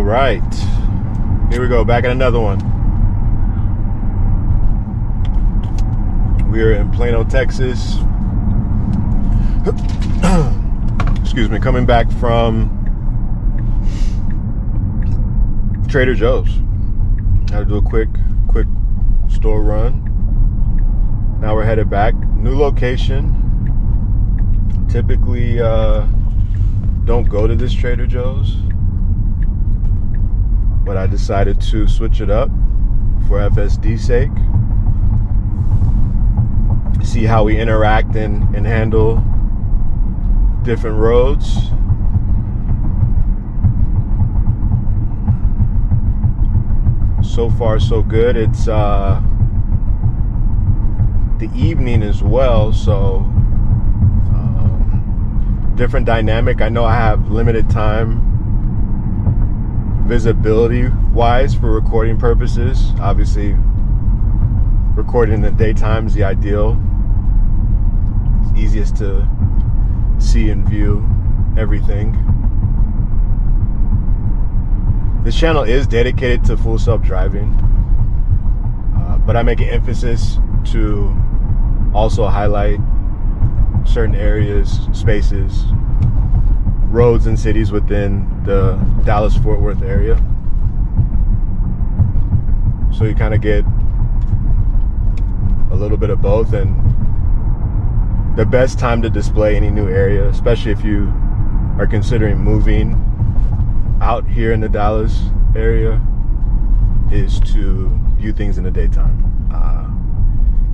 All right, here we go, back at another one. We're in Plano, Texas. Excuse me, coming back from Trader Joe's. Had to do a quick store run. Now we're headed back. New location. Typically don't go to this Trader Joe's, but I decided to switch it up for FSD's sake. See how we interact and handle different roads. So far so good. It's the evening as well, so different dynamic. I know I have limited time visibility wise for recording purposes. Obviously recording in the daytime is the ideal. It's easiest to see and view everything. This channel is dedicated to full self-driving, but I make an emphasis to also highlight certain areas, spaces, roads and cities within the Dallas-Fort Worth area. So you kind of get a little bit of both, and the best time to display any new area, especially if you are considering moving out here in the Dallas area, is to view things in the daytime.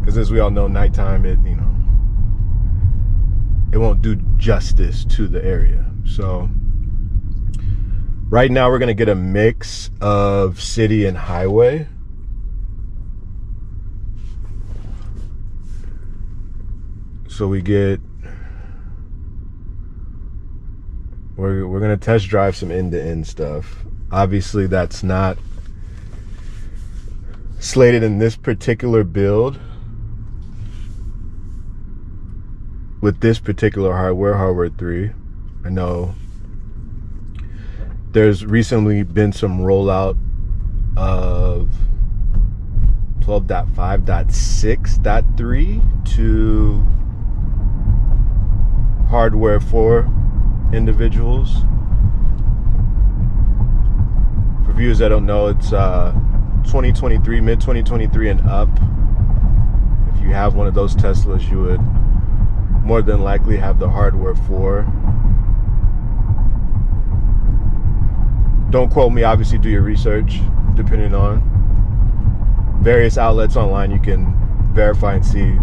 Because as we all know, nighttime, it won't do justice to the area. So right now we're going to get a mix of city and highway. So we're going to test drive some end-to-end stuff. Obviously that's not slated in this particular build with this particular hardware 3. I know there's recently been some rollout of 12.5.6.3 to hardware for individuals. For viewers that don't know, it's 2023, mid 2023 and up. If you have one of those Teslas, you would more than likely have the hardware for. Don't quote me, obviously do your research. Depending on various outlets online, you can verify and see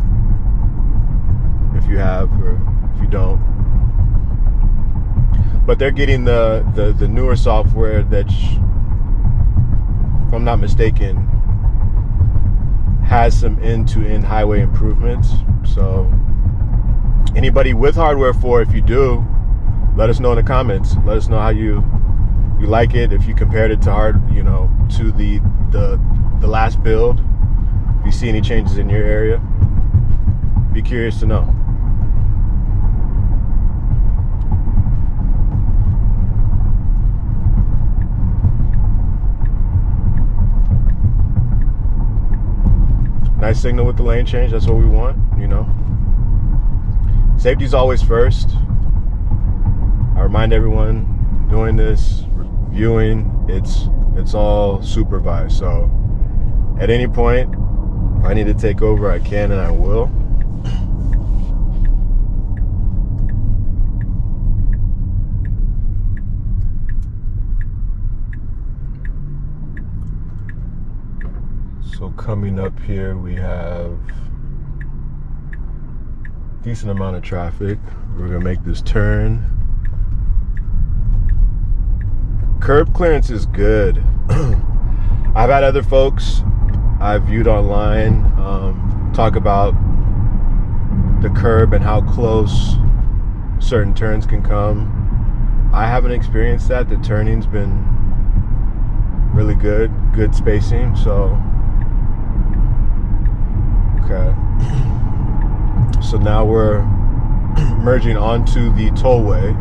if you have or if you don't. But they're getting the newer software that, if I'm not mistaken, has some end-to-end highway improvements. So anybody with hardware 4, if you do, let us know in the comments. Let us know how you like it, if you compared it to to the last build. If you see any changes in your area, be curious to know. Nice signal with the lane change. That's what we want, Safety's always first. I remind everyone doing this, reviewing, it's all supervised. So at any point, if I need to take over, I can and I will. So coming up here, we have a decent amount of traffic. We're gonna make this turn. Curb clearance is good. I've had other folks I've viewed online talk about the curb and how close certain turns can come. I haven't experienced that. The turning's been really good spacing. So okay. So now we're merging onto the tollway.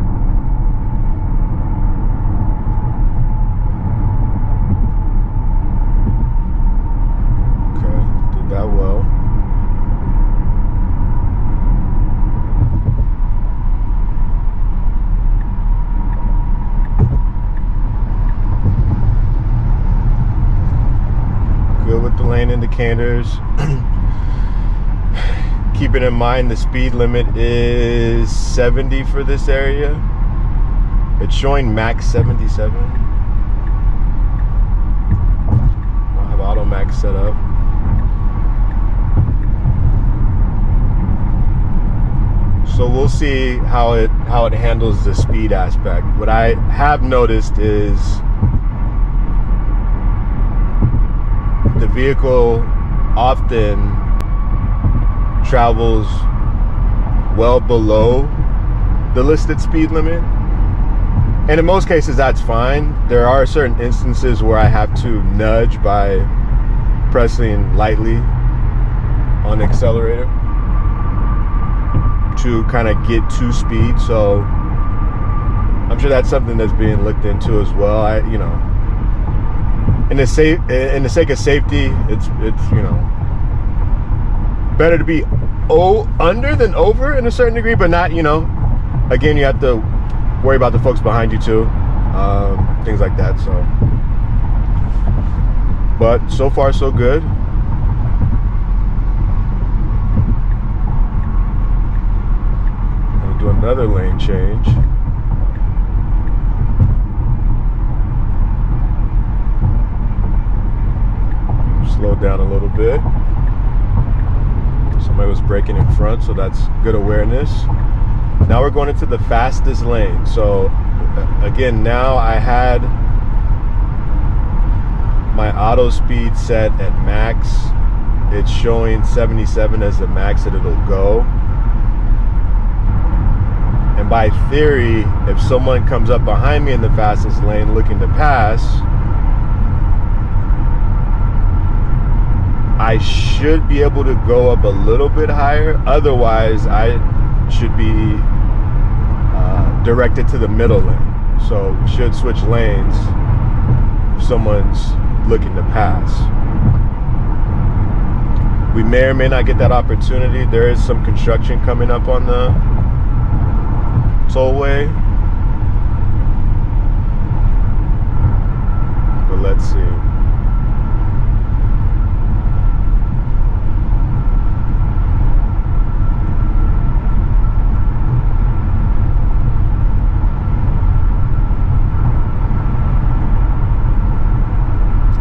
lane indicators. Keeping in mind the speed limit is 70 for this area. It's showing max 77. I'll have auto max set up. So we'll see how it handles the speed aspect. What I have noticed is the vehicle often travels well below the listed speed limit, and in most cases that's fine. There are certain instances where I have to nudge by pressing lightly on the accelerator to kind of get to speed. So I'm sure that's something that's being looked into as well. In the sake of safety, it's better to be under than over in a certain degree, but not, again, you have to worry about the folks behind you too, things like that. So, but so far so good. I'll do another lane change. Slow down a little bit. Somebody was braking in front, so that's good awareness. Now we're going into the fastest lane. So again, now I had my auto speed set at max. It's showing 77 as the max that it'll go. And by theory, if someone comes up behind me in the fastest lane looking to pass, I should be able to go up a little bit higher. Otherwise, I should be directed to the middle lane. So we should switch lanes if someone's looking to pass. We may or may not get that opportunity. There is some construction coming up on the tollway. But let's see.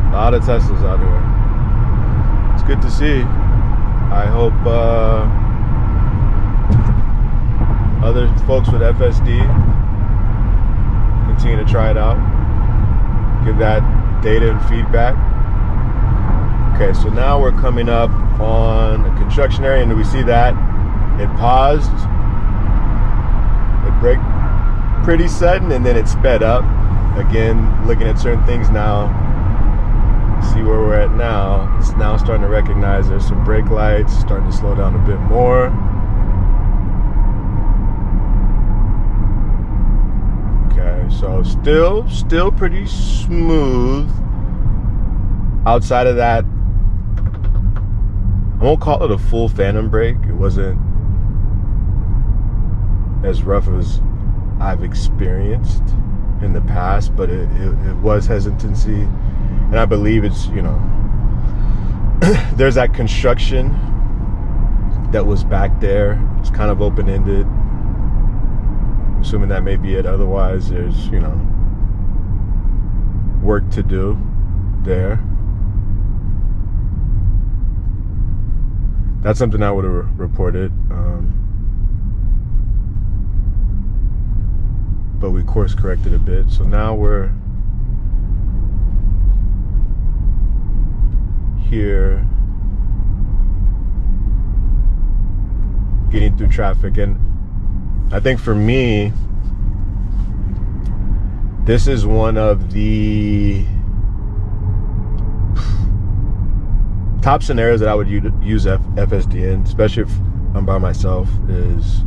A lot of Teslas out here. It's good to see. I hope other folks with FSD continue to try it out. Give that data and feedback. Okay, so now we're coming up on a construction area, and we see that it paused. It braked pretty sudden, and then it sped up. Again, looking at certain things now. See where we're at now. It's now starting to recognize there's some brake lights, starting to slow down a bit more. Okay, so still pretty smooth. Outside of that, I won't call it a full phantom brake. It wasn't as rough as I've experienced in the past, but it was hesitancy. And I believe it's, there's that construction that was back there. It's kind of open-ended. Assuming that may be it. Otherwise, there's, work to do there. That's something I would have reported. But we course corrected a bit. So now we're here getting through traffic, and I think for me this is one of the top scenarios that I would use FSD in, especially if I'm by myself, is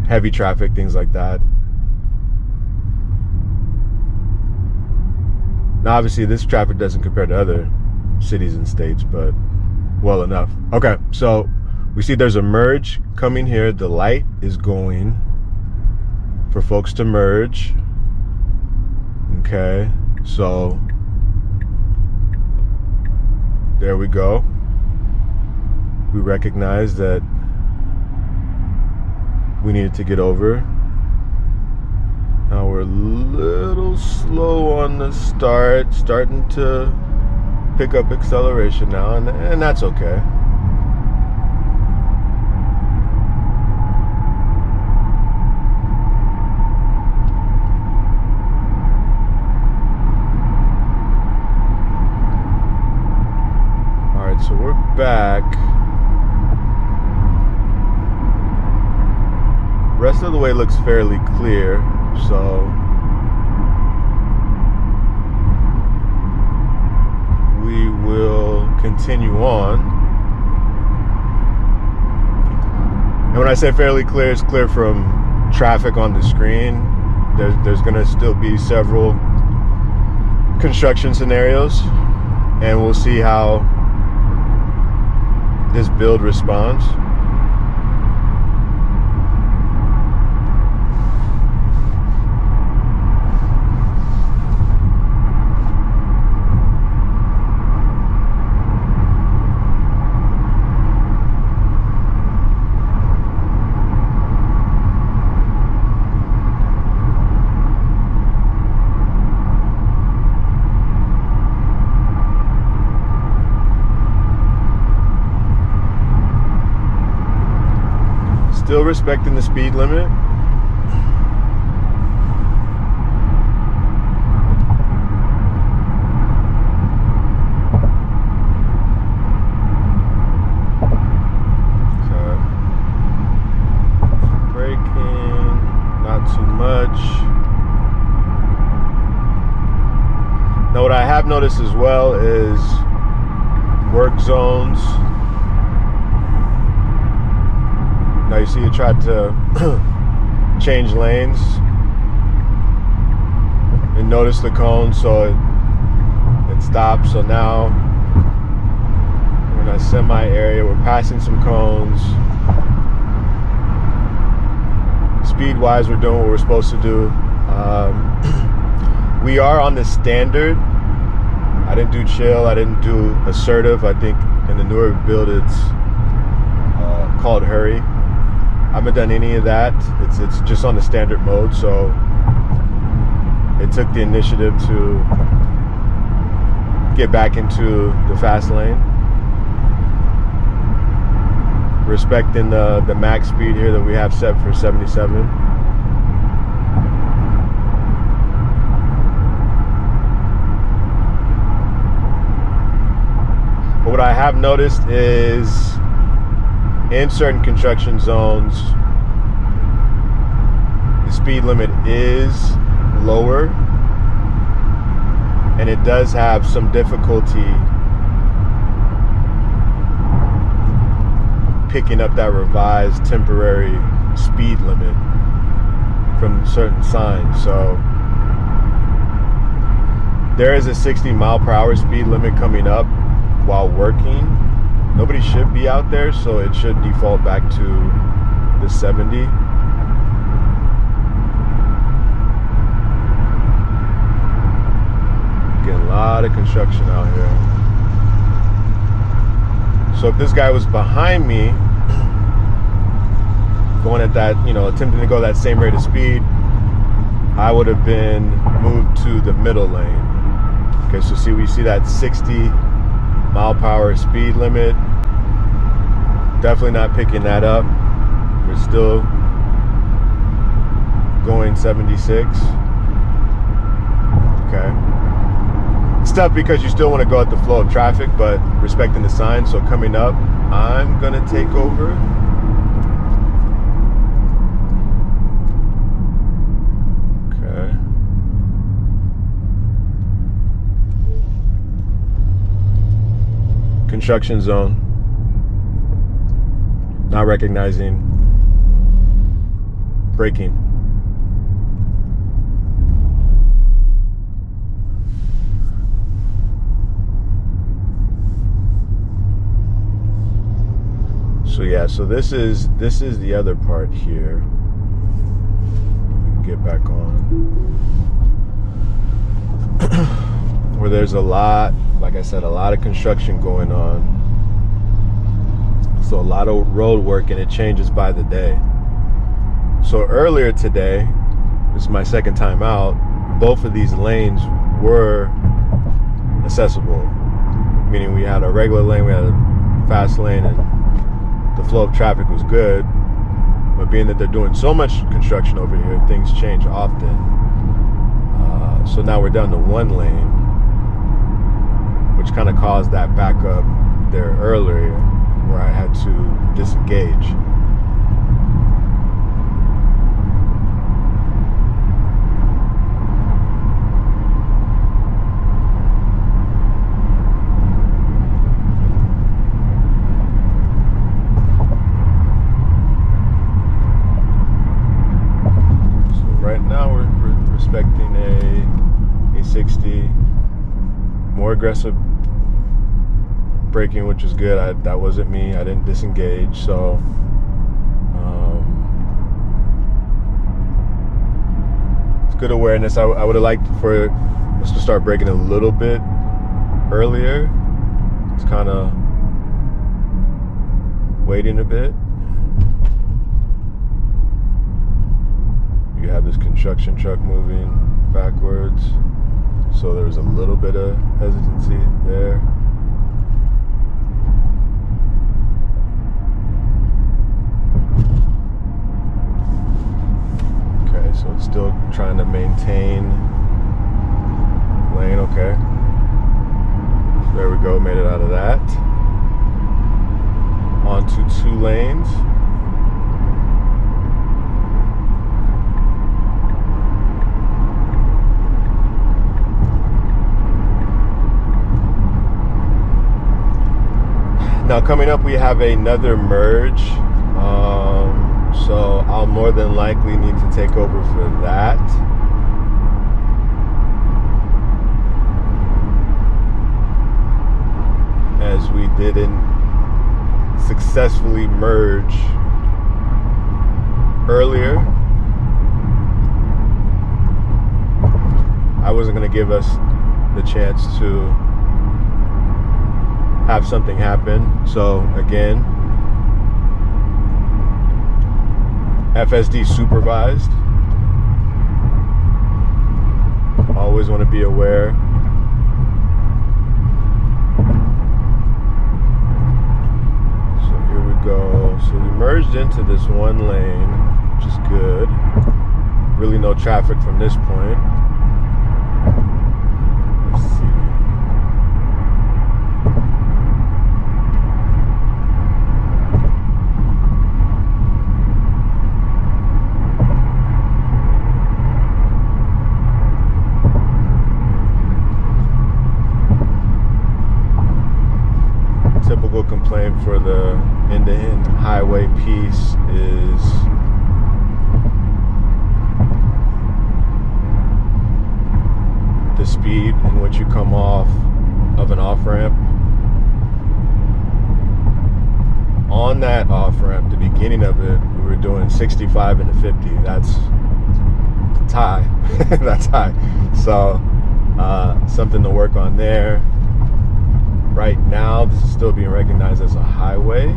heavy traffic, things like that. Now, obviously, this traffic doesn't compare to other cities and states, but well enough. Okay, so we see there's a merge coming here. The light is going for folks to merge. Okay, So there we go. We recognize that we needed to get over. Now we're a little slow on the start, starting to pick up acceleration now, and that's okay. All right, so we're back. Rest of the way looks fairly clear, so we will continue on. And when I say fairly clear, it's clear from traffic on the screen. There's going to still be several construction scenarios, and we'll see how this build responds. Still respecting the speed limit. Okay. Braking, not too much. Now what I have noticed as well is work zones. Now you see it tried to change lanes and notice the cone, so it stopped. So now we're in a semi area, we're passing some cones. Speed wise, we're doing what we're supposed to do. We are on the standard. I didn't do chill, I didn't do assertive. I think in the newer build it's called hurry. I haven't done any of that. It's just on the standard mode, so it took the initiative to get back into the fast lane. Respecting the max speed here that we have set for 77. But what I have noticed is in certain construction zones, the speed limit is lower, and it does have some difficulty picking up that revised temporary speed limit from certain signs. So there is a 60 mile per hour speed limit coming up while working. Nobody should be out there, so it should default back to the 70. Getting a lot of construction out here. So if this guy was behind me, going at that, attempting to go that same rate of speed, I would have been moved to the middle lane. Okay, so we see that 60 mile per hour speed limit. Definitely not picking that up. We're still going 76. Okay. It's tough because you still want to go at the flow of traffic, but respecting the signs. So coming up, I'm gonna take over. Okay. Construction zone. Not recognizing braking. So yeah, so this is the other part here. We can get back on. where there's a lot, like I said, a lot of construction going on. So a lot of road work, and it changes by the day. So earlier today, this is my second time out, both of these lanes were accessible. Meaning we had a regular lane, we had a fast lane, and the flow of traffic was good. But being that they're doing so much construction over here, things change often. So now we're down to one lane, which kind of caused that backup there earlier where I had to disengage. Expecting a 60, more aggressive braking, which is good. That wasn't me. I didn't disengage, so it's good awareness. I would have liked for us to start braking a little bit earlier. It's kind of waiting a bit. You have this construction truck moving backwards, so there's a little bit of hesitancy there. Okay, so it's still trying to maintain lane. Okay, there we go, made it out of that. Onto 2 lanes. Now coming up, we have another merge, so I'll more than likely need to take over for that. As we didn't successfully merge earlier, I wasn't going to give us the chance to have something happen. So again, FSD supervised. Always want to be aware. So here we go. So we merged into this one lane, which is good. Really no traffic from this point. Let's see. Complaint for the end-to-end highway piece is the speed in which you come off of an off-ramp. On that off-ramp, the beginning of it, we were doing 65 and a 50. That's high. That's high. So something to work on there. Right now, this is still being recognized as a highway.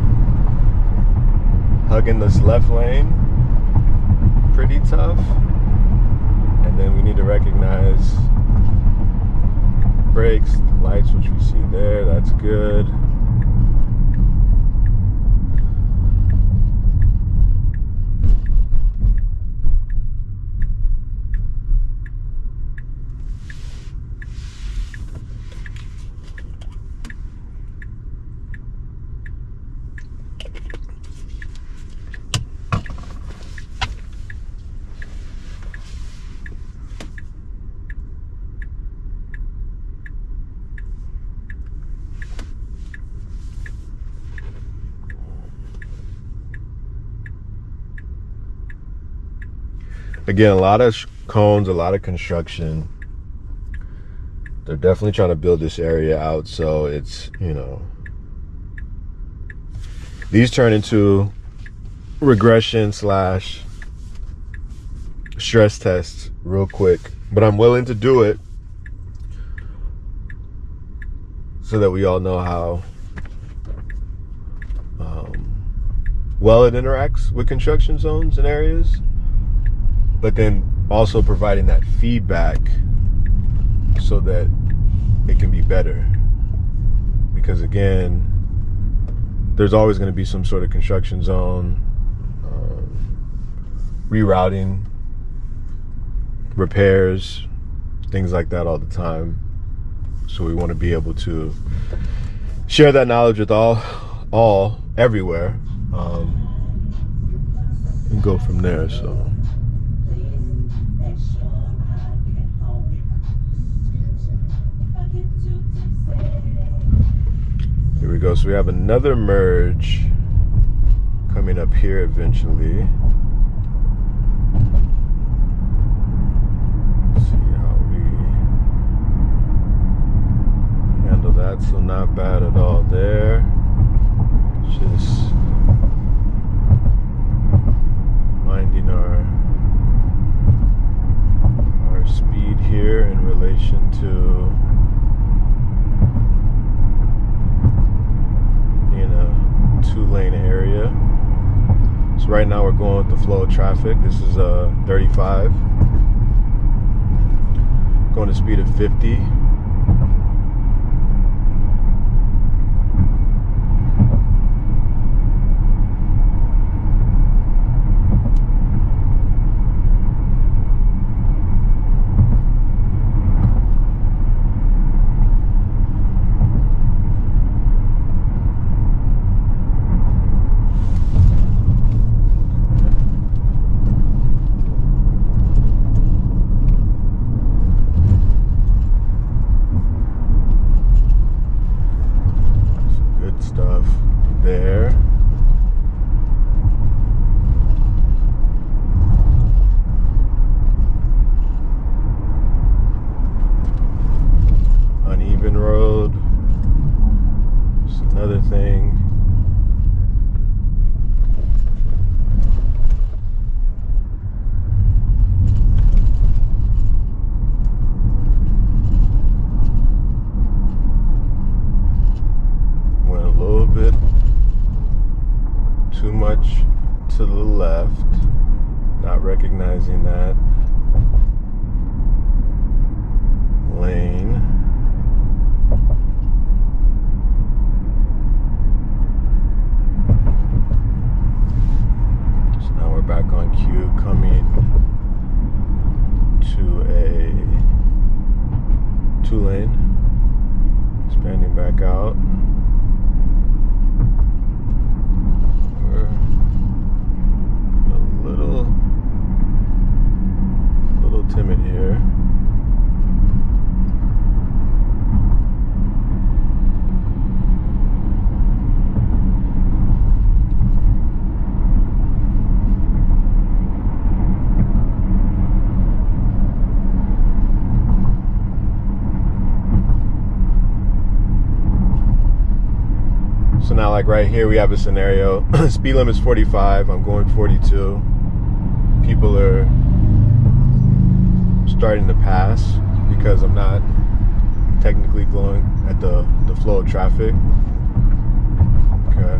Hugging this left lane, pretty tough. And then we need to recognize brakes, the lights, which we see there, that's good. Again, a lot of cones, a lot of construction. They're definitely trying to build this area out, so it's, you know, these turn into regression / stress tests real quick, but I'm willing to do it so that we all know how well it interacts with construction zones and areas, but then also providing that feedback so that it can be better. Because again, there's always going to be some sort of construction zone, rerouting, repairs, things like that all the time. So we want to be able to share that knowledge with all everywhere, and go from there. So here we go. So we have another merge coming up here eventually. See how we handle that. So not bad at all there. Just minding our speed here in relation to being a 2-lane area. So right now we're going with the flow of traffic. This is 35. Going to speed of 50. There. Uneven road. Just another thing. Went a little bit too much to the left, not recognizing that lane. So now we're back on cue, coming to a 2-lane, expanding back out. Little timid here. So now, like right here, we have a scenario. Speed limit is 45. I'm going 42. People are starting to pass because I'm not technically going at the flow of traffic. Okay.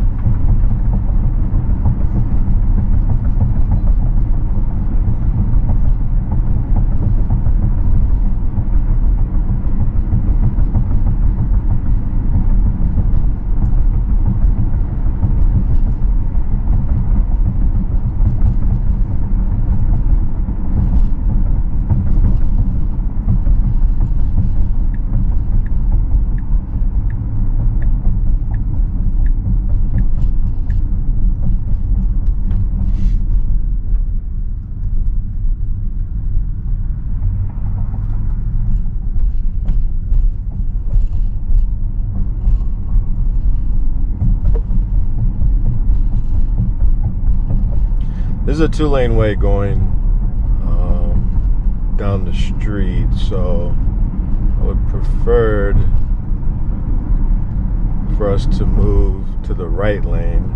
This is a 2-lane way going down the street, so I would prefer for us to move to the right lane.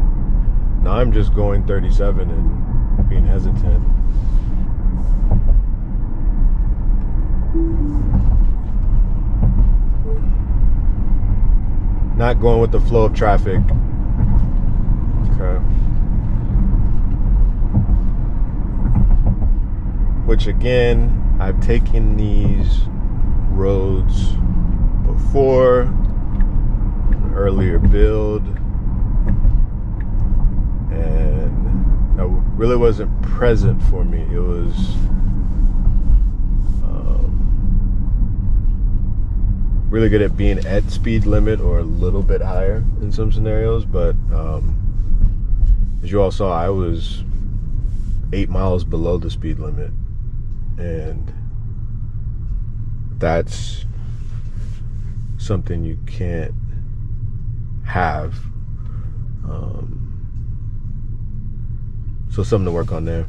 Now I'm just going 37 and being hesitant. not going with the flow of traffic. Okay. Which again, I've taken these roads before, an earlier build, and that really wasn't present for me. It was really good at being at speed limit or a little bit higher in some scenarios, but as you all saw, I was 8 miles below the speed limit, and that's something you can't have. So something to work on there.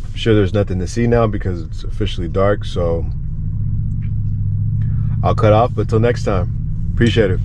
I'm sure there's nothing to see now because it's officially dark, so I'll cut off, but till next time, appreciate it.